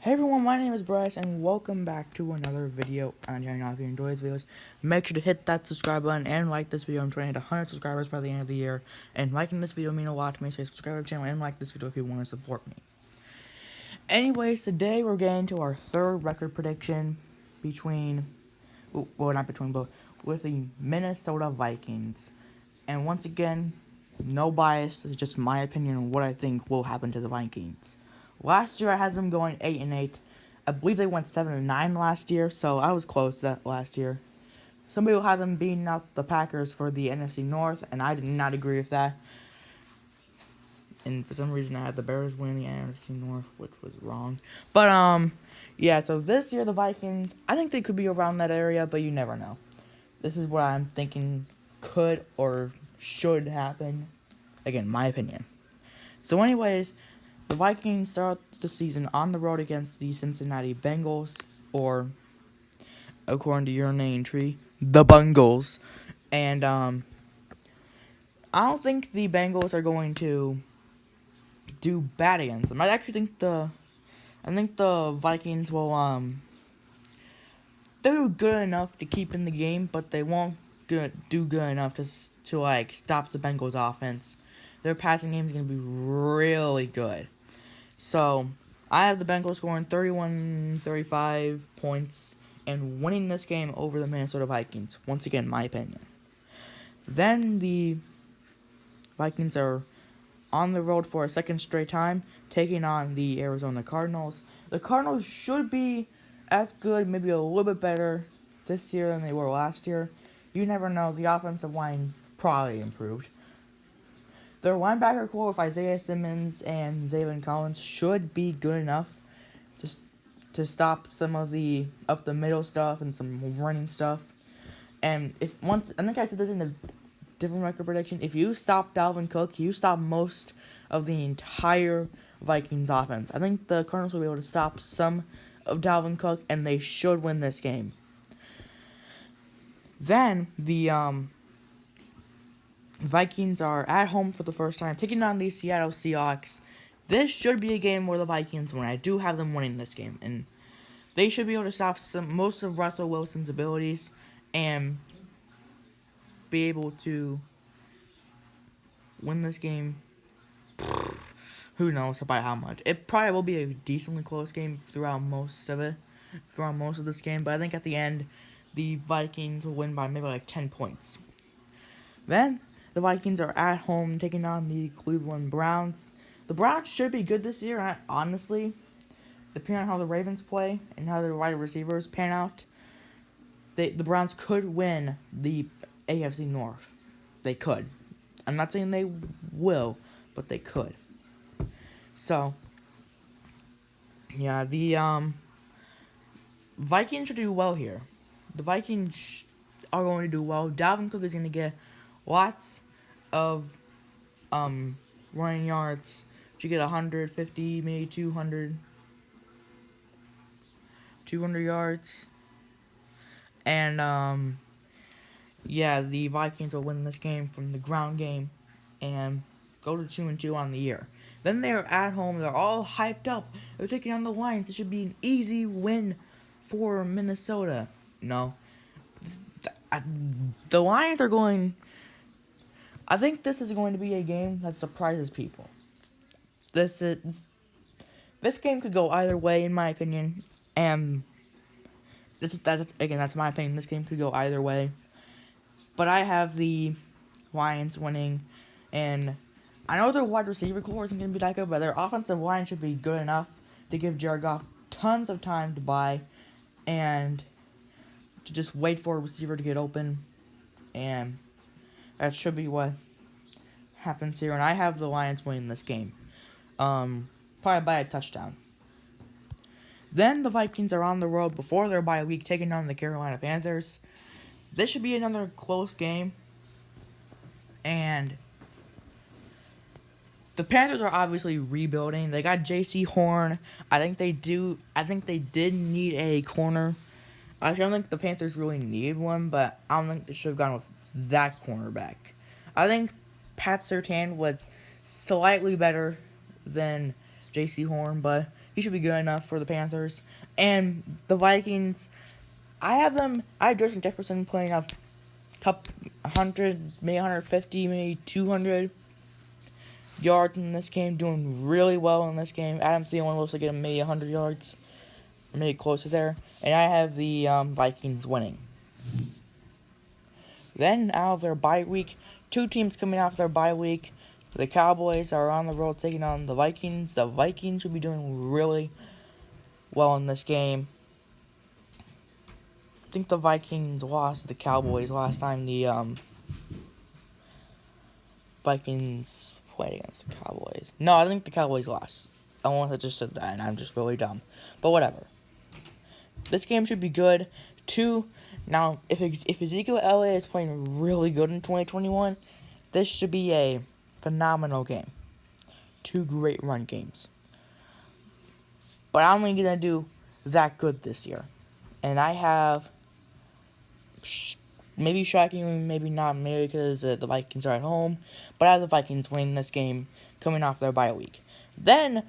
Hey everyone, my name is Bryce and welcome back to another video on your channel. If you enjoy these videos, make sure to hit that subscribe button and like this video. I'm trying to hit 100 subscribers by the end of the year, and liking this video means a lot to me, so subscribe to the channel and like this video if you want to support me. Anyways, today we're getting to our third record prediction between, well not between, but with the Minnesota Vikings. And once again, no bias, it's just my opinion on what I think will happen to the Vikings. Last year I had them going 8-8. I believe they went 7-9 last year, so I was close to that last year. Some people had them beating out the Packers for the NFC North, and I did not agree with that. And for some reason I had the Bears win the NFC North, which was wrong. But yeah, so this year the Vikings, I think they could be around that area, but you never know. This is what I'm thinking could or should happen. Again, my opinion. So anyways, the Vikings start the season on the road against the Cincinnati Bengals, or according to your name tree, the Bungles. And I don't think the Bengals are going to do bad against them. I actually think the Vikings will do good enough to keep in the game, but they won't do good enough to like stop the Bengals offense. Their passing game is going to be really good. So, I have the Bengals scoring 31-35 points and winning this game over the Minnesota Vikings. Once again, my opinion. Then the Vikings are on the road for a second straight time, taking on the Arizona Cardinals. The Cardinals should be as good, maybe a little bit better this year than they were last year. You never know. The offensive line probably improved. Their linebacker core with Isaiah Simmons and Zayvon Collins should be good enough just to stop some of the up the middle stuff and some running stuff. And if once, I think I said this in a different record prediction, if you stop Dalvin Cook, you stop most of the entire Vikings offense. I think the Cardinals will be able to stop some of Dalvin Cook, and they should win this game. Then the Vikings are at home for the first time, taking on the Seattle Seahawks. This should be a game where the Vikings win. I do have them winning this game, and they should be able to stop most of Russell Wilson's abilities and be able to win this game. Who knows by how much? It probably will be a decently close game throughout most of this game, but I think at the end, the Vikings will win by maybe like 10 points. Then, the Vikings are at home taking on the Cleveland Browns. The Browns should be good this year, honestly. Depending on how the Ravens play and how their wide receivers pan out, the Browns could win the AFC North. They could. I'm not saying they will, but they could. So, yeah, the Vikings should do well here. The Vikings are going to do well. Dalvin Cook is going to get lots of running yards. Should get 150, maybe 200 yards. And yeah, the Vikings will win this game from the ground game and go to 2-2 on the year. Then they're at home. They're all hyped up. They're taking on the Lions. It should be an easy win for Minnesota. No. The Lions are going... I think this is going to be a game that surprises people. This game could go either way, in my opinion. And that's my opinion. This game could go either way. But I have the Lions winning, and I know their wide receiver core isn't going to be that good, but their offensive line should be good enough to give Jared Goff tons of time to buy and to just wait for a receiver to get open, and that should be what happens here. And I have the Lions winning this game, probably by a touchdown. Then the Vikings are on the road before their bye week, taking on the Carolina Panthers. This should be another close game. And the Panthers are obviously rebuilding. They got J.C. Horn. I think they did need a corner. I don't think the Panthers really needed one, but I don't think they should have gone with that cornerback. I think Pat Surtain was slightly better than J.C. Horn, but He should be good enough for the Panthers. And the Vikings, I have Justin Jefferson playing up top 100, maybe 150, maybe 200 yards in this game, doing really well in this game. Adam Thielen will also get maybe 100 yards, maybe close to there. And I have the Vikings winning. Then out of their bye week, two teams coming off their bye week. The Cowboys are on the road taking on the Vikings. The Vikings should be doing really well in this game. I think the Vikings lost to the Cowboys last time the Vikings played against the Cowboys. No, I think the Cowboys lost. I want to just said that, and I'm just really dumb. But whatever. This game should be good. Now, if Ezekiel Elliott is playing really good in 2021, this should be a phenomenal game. Two great run games. But I'm only going to do that good this year. And I have, maybe shocking, maybe not, maybe because the Vikings are at home, but I have the Vikings winning this game coming off their bye week. Then,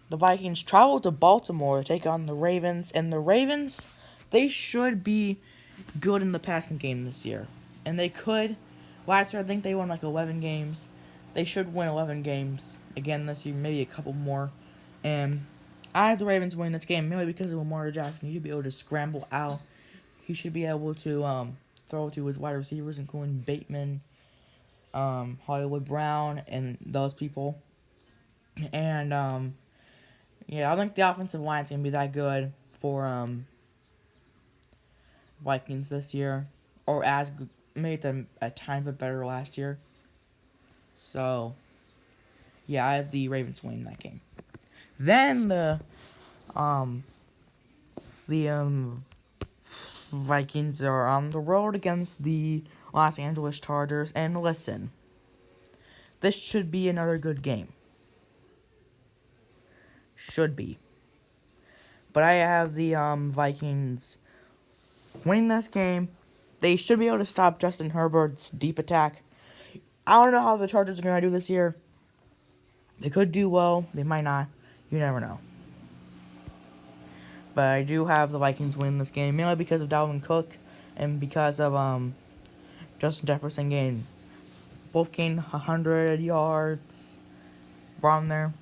the Vikings travel to Baltimore to take on the Ravens, and the Ravens, they should be good in the passing game this year. And they could. Last year, I think they won like 11 games. They should win 11 games again this year, maybe a couple more. And I have the Ravens winning this game, mainly because of Lamar Jackson. He should be able to scramble out. He should be able to throw to his wide receivers, including Bateman, Hollywood Brown, and those people. And, yeah, I think the offensive line's going to be that good for Vikings this year. Or as good, maybe it's a tiny bit better last year. So, yeah, I have the Ravens winning that game. Then the Vikings are on the road against the Los Angeles Chargers. And listen, this should be another good game. Should be. But I have the Vikings winning this game. They should be able to stop Justin Herbert's deep attack. I don't know how the Chargers are going to do this year. They could do well. They might not. You never know. But I do have the Vikings winning this game, mainly because of Dalvin Cook and because of Justin Jefferson both gained 100 yards from there.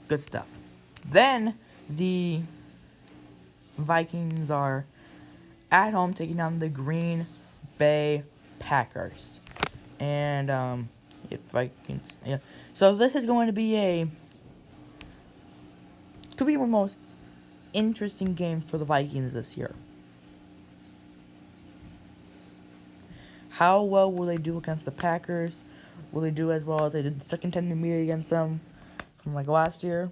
Good stuff. Then the Vikings are at home taking on the Green Bay Packers. And Vikings, yeah. So this is going to be could be one of the most interesting games for the Vikings this year. How well will they do against the Packers? Will they do as well as they did the second time they meet against them from like last year?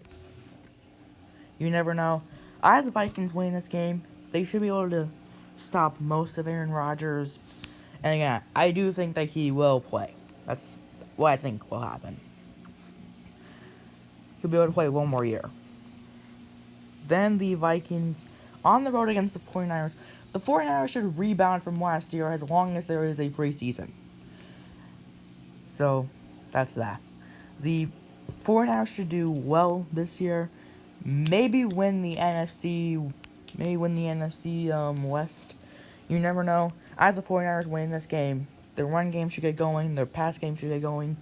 You never know. I have the Vikings winning this game. They should be able to stop most of Aaron Rodgers. And again, I do think that he will play. That's what I think will happen. He'll be able to play one more year. Then the Vikings on the road against the 49ers. The 49ers should rebound from last year as long as there is a preseason. So, that's that. The 49ers should do well this year. Maybe win the NFC West. You never know. I have the 49ers winning this game. Their run game should get going. Their pass game should get going.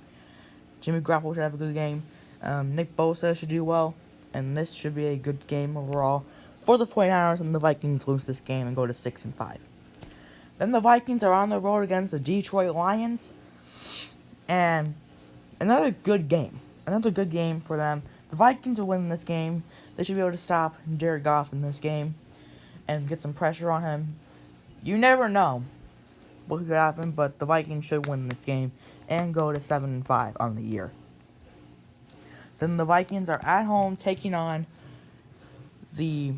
Jimmy Garoppolo should have a good game. Nick Bosa should do well. And this should be a good game overall for the 49ers, and the Vikings lose this game and go to 6-5. Then the Vikings are on the road against the Detroit Lions. And another good game. Another good game for them. The Vikings will win this game. They should be able to stop Jared Goff in this game and get some pressure on him. You never know what could happen, but the Vikings should win this game and go to 7-5 on the year. Then the Vikings are at home taking on the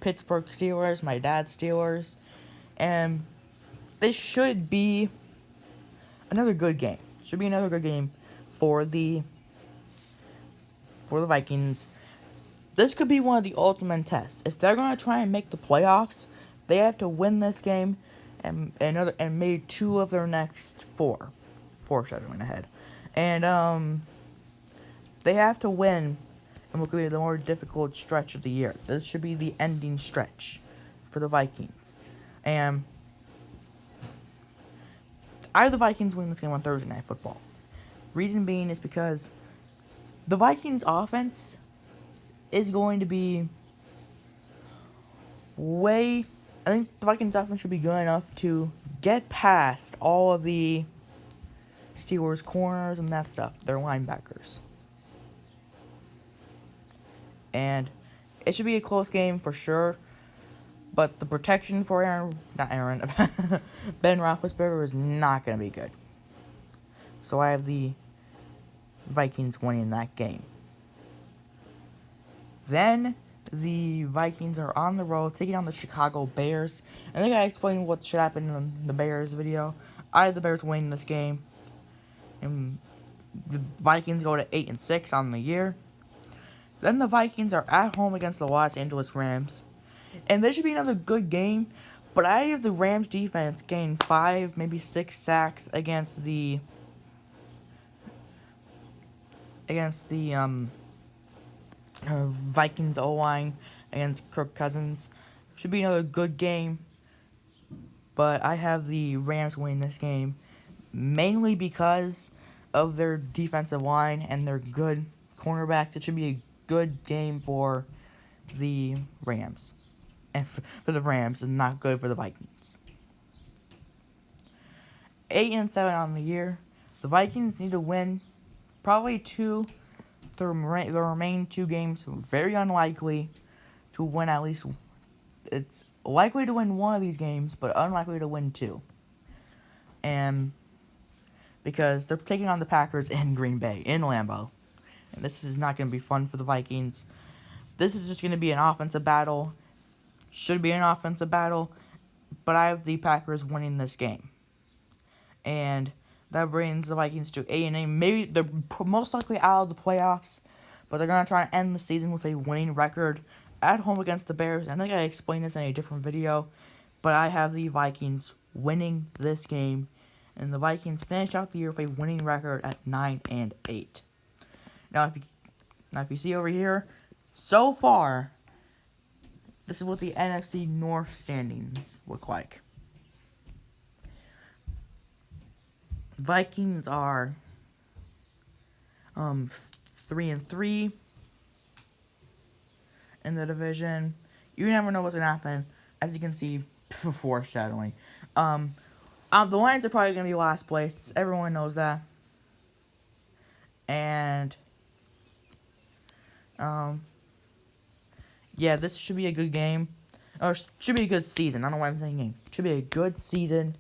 Pittsburgh Steelers, my dad's Steelers. And this should be another good game. Should be another good game for the Vikings. This could be one of the ultimate tests. If they're going to try and make the playoffs, they have to win this game and maybe two of their next four. Foreshadowing ahead. And they have to win and what could be the more difficult stretch of the year. This should be the ending stretch for the Vikings. And I have the Vikings winning this game on Thursday Night Football. Reason being is because the Vikings offense is going to be I think the Vikings offense should be good enough to get past all of the Steelers corners and that stuff, their linebackers. And it should be a close game for sure. But the protection for Ben Roethlisberger is not going to be good. So I have the Vikings winning that game. Then the Vikings are on the road taking on the Chicago Bears. I think I explained what should happen in the Bears video. I have the Bears winning this game. And the Vikings go to 8-6 on the year. Then the Vikings are at home against the Los Angeles Rams. And this should be another good game. But I have the Rams defense getting 5, maybe 6 sacks against the Vikings O-line against Kirk Cousins. Should be another good game. But I have the Rams winning this game. Mainly because of their defensive line and their good cornerbacks. It should be a good game for the Rams. And for the Rams, and not good for the Vikings. 8-7 on the year. The Vikings need to win probably the remaining 2 games. Very unlikely to win at least. It's likely to win 1 of these games, but unlikely to win 2. And because they're taking on the Packers in Green Bay, in Lambeau. And this is not going to be fun for the Vikings. This is just going to be an offensive battle. Should be an offensive battle, but I have the Packers winning this game. And that brings the Vikings to 8-8. Maybe they're most likely out of the playoffs, but they're going to try and end the season with a winning record at home against the Bears. I think I explained this in a different video, but I have the Vikings winning this game, and the Vikings finish out the year with a winning record at 9-8. Now, if you see over here, so far, this is what the NFC North standings look like. Vikings are 3-3 in the division. You never know what's gonna happen. As you can see, foreshadowing. The Lions are probably gonna be last place. Everyone knows that. And yeah, this should be a good game. Or should be a good season. I don't know why I'm saying game. Should be a good season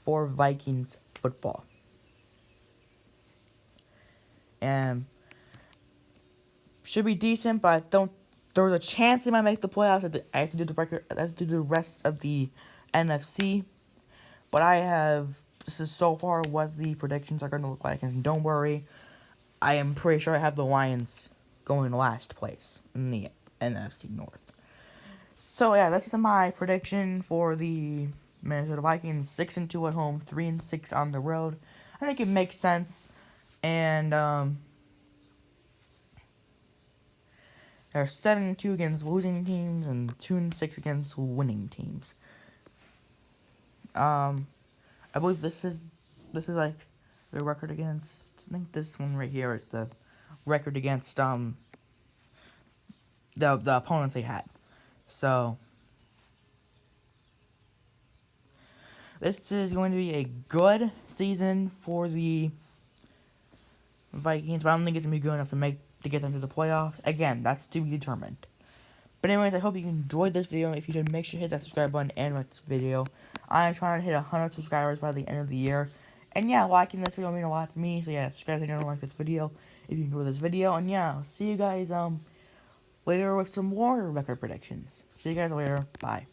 for Vikings football. And should be decent, but there's a chance they might make the playoffs. I have to do the record. I have to do the rest of the NFC. But this is so far what the predictions are going to look like. And don't worry, I am pretty sure I have the Lions going last place in the NFC North. So yeah, this is my prediction for the Minnesota Vikings. 6-2 at home, 3-6 on the road. I think it makes sense. And there are 7-2 against losing teams and 2-6 against winning teams. I believe this is like the record against. I think this one right here is the record against the opponents they had. So this is going to be a good season for the Vikings, but I don't think it's gonna be good enough to get them to the playoffs. Again, that's to be determined. But anyways, I hope you enjoyed this video. If you did, make sure to hit that subscribe button and like this video. I'm trying to hit 100 subscribers by the end of the year. And yeah, liking this video will mean a lot to me. So yeah, subscribe if you don't like this video, if you enjoyed this video. And yeah, I'll see you guys later with some more record predictions. See you guys later. Bye.